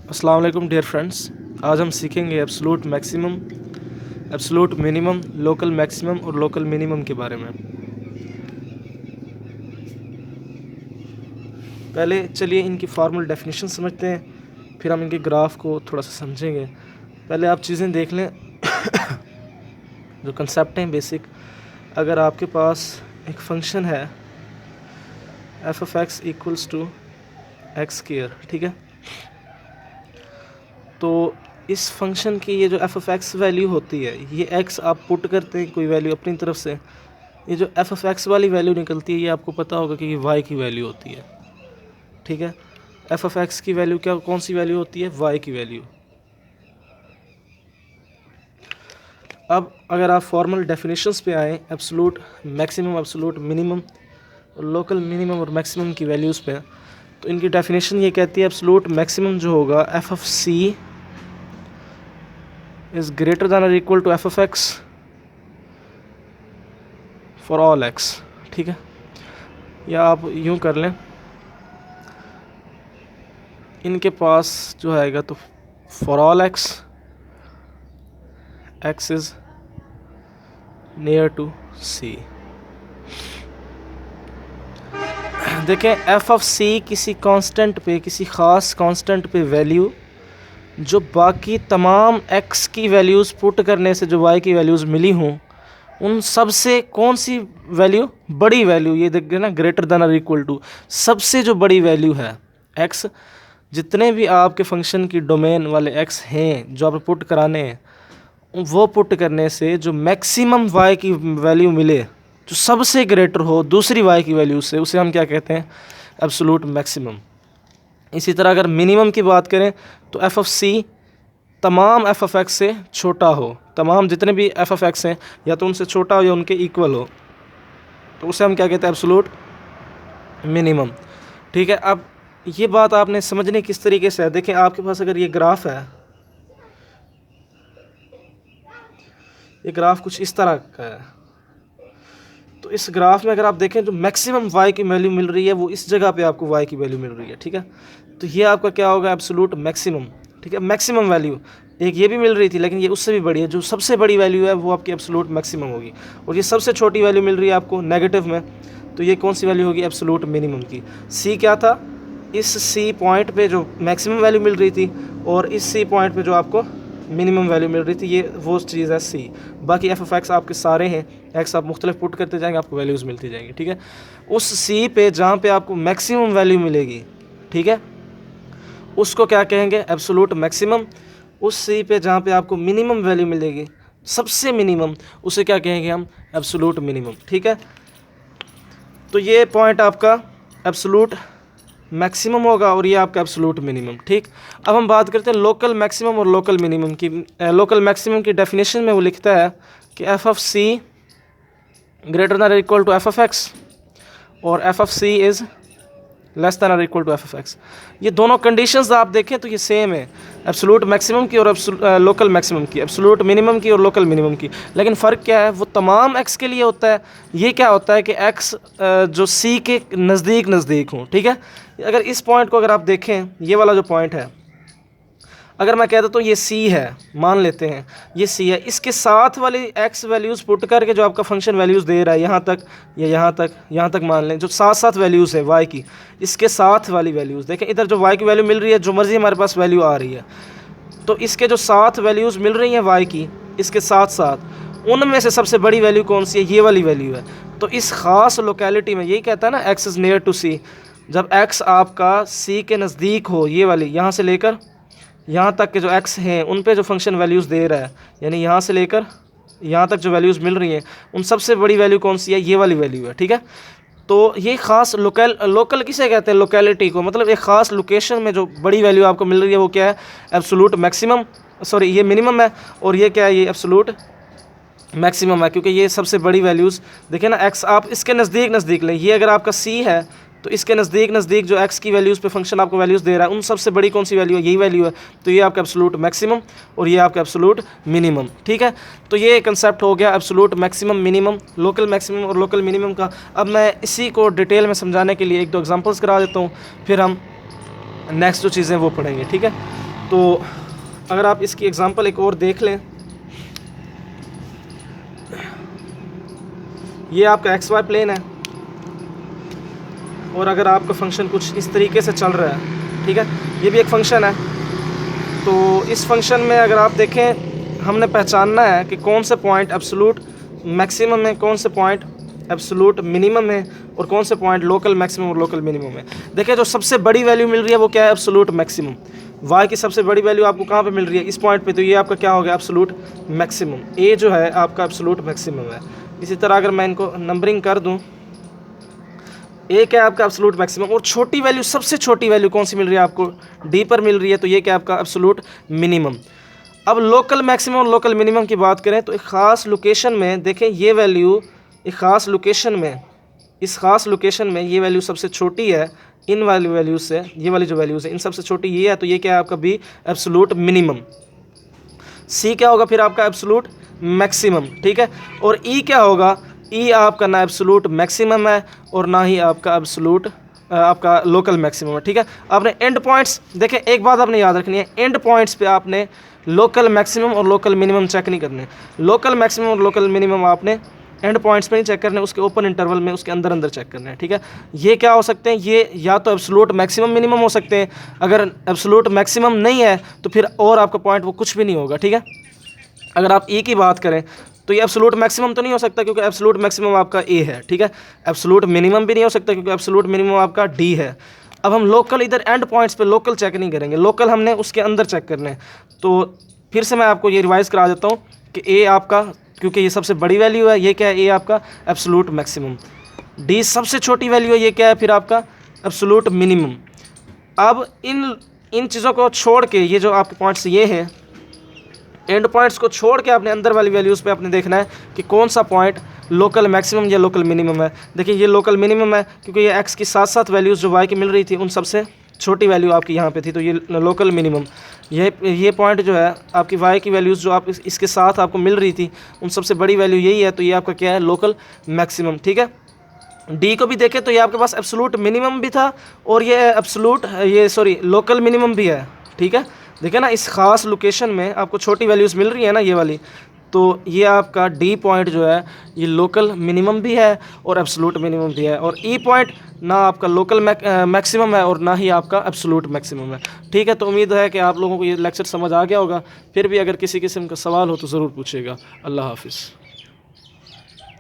अस्सलाम वालेकुम dear friends. आज हम सीखेंगे absolute maximum, absolute minimum, local maximum और लोकल मिनिमम के बारे में। पहले चलिए इनकी फार्मल डेफिनेशन समझते हैं, फिर हम इनके ग्राफ को थोड़ा सा समझेंगे। पहले आप चीज़ें देख लें जो कंसेप्ट हैं बेसिक। अगर आपके पास एक फंक्शन है F of X equals to X square, ठीक है, तो इस फंक्शन की ये जो एफ ऑफ एक्स वैल्यू होती है, ये एक्स आप पुट करते हैं कोई वैल्यू अपनी तरफ से, ये जो एफ ऑफ एक्स वाली वैल्यू निकलती है ये आपको पता होगा कि ये वाई की वैल्यू होती है, ठीक है। एफ ऑफ एक्स की वैल्यू क्या, कौन सी वैल्यू होती है? वाई की वैल्यू। अब अगर आप फॉर्मल डेफिनेशंस पे आए absolute maximum, absolute minimum, local minimum और मैक्सिमम की वैल्यूज़ पे, तो इनकी डेफिनेशन ये कहती है एब्सोलूट मैक्सिमम जो होगा F of C is greater than और equal to F of X for all X, ठीक है। या आप यूँ कर लें, इनके पास जो आएगा तो for all X, X is near to C. देखें एफ ऑफ सी किसी कांस्टेंट पे, किसी ख़ास कांस्टेंट पे वैल्यू जो बाकी तमाम एक्स की वैल्यूज़ पुट करने से जो वाई की वैल्यूज़ मिली हों, उन सब से कौन सी वैल्यू, बड़ी वैल्यू, ये देखिए ना, ग्रेटर दैन और इक्वल टू, सबसे जो बड़ी वैल्यू है एक्स, जितने भी आपके फंक्शन की डोमेन वाले एक्स हैं जो आप पुट कराने हैं, वो पुट करने से जो मैक्सिमम वाई की वैल्यू मिले, जो सबसे ग्रेटर हो दूसरी वाई की वैल्यू से, उसे हम क्या कहते हैं? Absolute maximum. इसी तरह अगर मिनिमम की बात करें तो एफ ऑफ सी तमाम एफ ऑफ एक्स से छोटा हो, तमाम जितने भी एफ ऑफ एक्स हैं या तो उनसे छोटा हो या उनके इक्वल हो, तो उसे हम क्या कहते हैं? एब्सोलूट मिनिमम, ठीक है। अब ये बात आपने समझनी किस तरीके से है, देखें आपके पास अगर ये ग्राफ है, ये ग्राफ कुछ इस तरह का है, तो इस ग्राफ में अगर आप देखें जो मैक्सिमम वाई की वैल्यू मिल रही है वो इस जगह पे आपको वाई की वैल्यू मिल रही है, ठीक है। तो ये आपका क्या होगा? एब्सोलूट मैक्सिमम, ठीक है। मैक्सिमम वैल्यू एक ये भी मिल रही थी लेकिन ये उससे भी बड़ी है, जो सबसे बड़ी वैल्यू है वो आपकी एब्सोलूट मैक्सिमम होगी। और ये सबसे छोटी वैल्यू मिल रही है आपको नेगेटिव में, तो ये कौन सी वैल्यू होगी? एब्सोलूट मिनिमम की। सी क्या था? इस सी पॉइंट पे जो मैक्सिमम वैल्यू मिल रही थी और इस सी पॉइंट पे जो आपको मिनिमम वैल्यू मिल रही थी, ये वो चीज़ है सी। बाकी एफ ऑफ एक्स आपके सारे हैं, एक्स आप मुख्तलिफ पुट करते जाएंगे, आपको वैल्यूज़ मिलती जाएंगी, ठीक है। उस सी पे जहाँ पे आपको मैक्सिमम वैल्यू मिलेगी, ठीक है, उसको क्या कहेंगे? Absolute maximum. उस सी पे जहाँ पे आपको मिनिमम वैल्यू मिलेगी, सबसे मिनिमम, उसे क्या कहेंगे हम? एब्सोलूट मिनिमम, ठीक है। तो ये पॉइंट आपका एब्सोलूट मैक्सिमम होगा और ये आपका एब्सोलूट मिनिमम, ठीक। अब हम बात करते हैं लोकल मैक्सिमम और लोकल मिनिमम की। लोकल मैक्सिमम की डेफिनेशन में वो लिखता है कि F of C greater than और equal to F of X और F of C is less than और equal to F of X. ये दोनों कंडीशंस आप देखें तो ये सेम है, एब्सोलूट मैक्सिमम की और लोकल मैक्सिमम की, एब्सोलूट मिनिमम की और लोकल मिनिमम की। लेकिन फ़र्क क्या है? वो तमाम एक्स के लिए होता है। ये क्या होता है कि एक्स जो सी के नज़दीक नज़दीक हों, ठीक है। अगर इस पॉइंट को अगर आप देखें, ये वाला जो पॉइंट है, अगर मैं कह देता हूँ ये सी है, मान लेते हैं ये सी है, इसके साथ वाली एक्स वैल्यूज़ पुट करके जो आपका फंक्शन वैल्यूज़ दे रहा है, यहाँ तक या यहाँ तक मान लें, जो साथ साथ वैल्यूज़ है वाई की, इसके साथ वाली वैल्यूज़ देखें, इधर जो वाई की वैल्यू मिल रही है, जो मर्ज़ी हमारे पास वैल्यू आ रही है, तो इसके जो साथ वैल्यूज़ मिल रही हैं वाई की, इसके साथ साथ उनमें से सबसे बड़ी वैल्यू कौन सी है? ये वाली वैल्यू है। तो इस ख़ास लोकेलिटी में यही कहता है ना, एक्स इज़ नियर टू सी, जब एक्स आपका सी के नज़दीक हो, ये वाली यहाँ से लेकर यहाँ तक के जो एक्स हैं उन पे जो फंक्शन वैल्यूज़ दे रहा है, यानी यहाँ से लेकर यहाँ तक जो वैल्यूज़ मिल रही हैं, उन सबसे बड़ी वैल्यू कौन सी है? ये वाली वैल्यू है, ठीक है। तो ये ख़ास लोकल किसे कहते हैं? लोकेलिटी को, मतलब एक ख़ास लोकेशन में जो बड़ी वैल्यू आपको मिल रही है वो क्या है? एब्सोलूट मैक्सिमम, सॉरी ये मिनिमम है, और ये क्या है? ये एब्सोलूट मैक्सिमम है, क्योंकि ये सबसे बड़ी वैल्यूज़ देखें ना, एक्स आप इसके नज़दीक नज़दीक लें, ये अगर आपका सी है तो इसके नज़दीक नज़दीक जो एक्स की वैल्यूज़ पे फंक्शन आपको वैल्यूज़ दे रहा है, उन सबसे बड़ी कौन सी वैल्यू है? यही वैल्यू है। तो ये आपका एब्सोलूट मैक्सिमम और ये आपका एब्सोलूट मिनिमम, ठीक है। तो ये कंसेप्ट हो गया absolute maximum, minimum, local maximum और लोकल मिनिमम का। अब मैं इसी को डिटेल में समझाने के लिए एक दो एग्जांपल्स करा देता हूँ, फिर हम नेक्स्ट जो चीज़ें वो पढ़ेंगे, ठीक है। तो अगर आप इसकी एग्जांपल एक और देख लें, ये आपका एक्स वाई प्लेन है और अगर आपका फंक्शन कुछ इस तरीके से चल रहा है, ठीक है, ये भी एक फंक्शन है। तो इस फंक्शन में अगर आप देखें, हमने पहचानना है कि कौन से पॉइंट एब्सोल्यूट मैक्सिमम है, कौन से पॉइंट एब्सोल्यूट मिनिमम है और कौन से पॉइंट लोकल मैक्सिमम और लोकल मिनिमम है। देखिए जो सबसे बड़ी वैल्यू मिल रही है वो क्या है, एब्सोल्यूट मैक्सिमम। वाई की सबसे बड़ी वैल्यू आपको कहाँ पे मिल रही है, इस पॉइंट पे, तो ये आपका क्या हो गया, एब्सोल्यूट मैक्सिमम। ए जो है आपका एब्सोल्यूट मैक्सिमम है। इसी तरह अगर मैं इनको नंबरिंग कर दूँ, ए क्या है आपका एब्सोल्यूट मैक्सिमम, और छोटी वैल्यू, सबसे छोटी वैल्यू कौन सी मिल रही है आपको, डी पर मिल रही है, तो ये क्या आपका एब्सोल्यूट मिनिमम। अब लोकल मैक्सिमम और लोकल मिनिमम की बात करें तो एक ख़ास लोकेशन में देखें ये वैल्यू, एक ख़ास लोकेशन में, इस ख़ास लोकेशन में ये वैल्यू सबसे छोटी है इन वाली वैल्यूज से, ये वाली जो वैल्यूज़ है इन सबसे छोटी ये है, तो ये क्या है आपका बी एब्सोल्यूट मिनिमम। सी क्या होगा फिर आपका एब्सोल्यूट मैक्सिमम, ठीक है। और ई क्या होगा, ई आपका ना एब्सोल्यूट मैक्सिमम है और ना ही आपका एब्सोल्यूट आपका लोकल मैक्सिमम है, ठीक है। आपने एंड पॉइंट्स देखें, एक बात आपने याद रखनी है, एंड पॉइंट्स पे आपने लोकल मैक्सिमम और लोकल मिनिमम चेक नहीं करने। लोकल मैक्सिमम और लोकल मिनिमम आपने एंड पॉइंट्स पे नहीं चेक करने, उसके ओपन इंटरवल में, उसके अंदर अंदर चेक करना है, ठीक है। ये क्या हो सकते हैं, ये या तो एब्सोल्यूट मैक्सिमम मिनिमम हो सकते हैं, अगर एब्सोल्यूट मैक्सिमम नहीं है तो फिर और आपका पॉइंट वो कुछ भी नहीं होगा, ठीक है। अगर आप ई की बात करें तो ये एब्सोल्यूट मैक्सिमम तो नहीं हो सकता क्योंकि एब्सोल्यूट मैक्सिमम आपका ए है, ठीक है। एब्सोल्यूट मिनिमम भी नहीं हो सकता क्योंकि एब्सोल्यूट मिनिमम आपका डी है। अब हम लोकल इधर एंड पॉइंट्स पे लोकल चेक नहीं करेंगे, लोकल हमने उसके अंदर चेक करने हैं। तो फिर से मैं आपको ये रिवाइज़ करा देता हूँ कि ए आपका, क्योंकि ये सबसे बड़ी वैल्यू है, ये क्या है, ए आपका एब्सोल्यूट मैक्सिमम। डी सबसे छोटी वैल्यू है, ये क्या है फिर आपका एब्सोल्यूट मिनिमम। अब इन चीज़ों को छोड़ के, ये जो आपके पॉइंट्स ये हैं, एंड पॉइंट्स को छोड़ के आपने अंदर वाली वैल्यूज़ पे आपने देखना है कि कौन सा पॉइंट लोकल मैक्सिमम या लोकल मिनिमम है। देखिए ये लोकल मिनिमम है क्योंकि ये एक्स की साथ साथ वैल्यूज़ जो वाई की मिल रही थी उन सबसे छोटी वैल्यू आपकी यहाँ पे थी, तो ये लोकल मिनिमम। ये पॉइंट जो है आपकी वाई की वैल्यूज़ जो आप इसके साथ आपको मिल रही थी उन सबसे बड़ी वैल्यू यही है, तो ये आपका क्या है, लोकल मैक्सिमम, ठीक है। डी को भी देखें तो ये आपके पास एब्सोल्यूट मिनिमम भी था और ये लोकल मिनिमम भी है, ठीक है। देखिए ना, इस ख़ास लोकेशन में आपको छोटी वैल्यूज़ मिल रही है ना ये वाली, तो ये आपका डी पॉइंट जो है ये लोकल मिनिमम भी है और एब्सोल्यूट मिनिमम भी है। और ई पॉइंट ना आपका लोकल मैक्सिमम है और ना ही आपका एब्सोल्यूट मैक्सिमम है, ठीक है। तो उम्मीद है कि आप लोगों को ये लेक्चर समझ आ गया होगा। फिर भी अगर किसी किस्म का सवाल हो तो ज़रूर पूछिएगा। अल्लाह हाफिज़।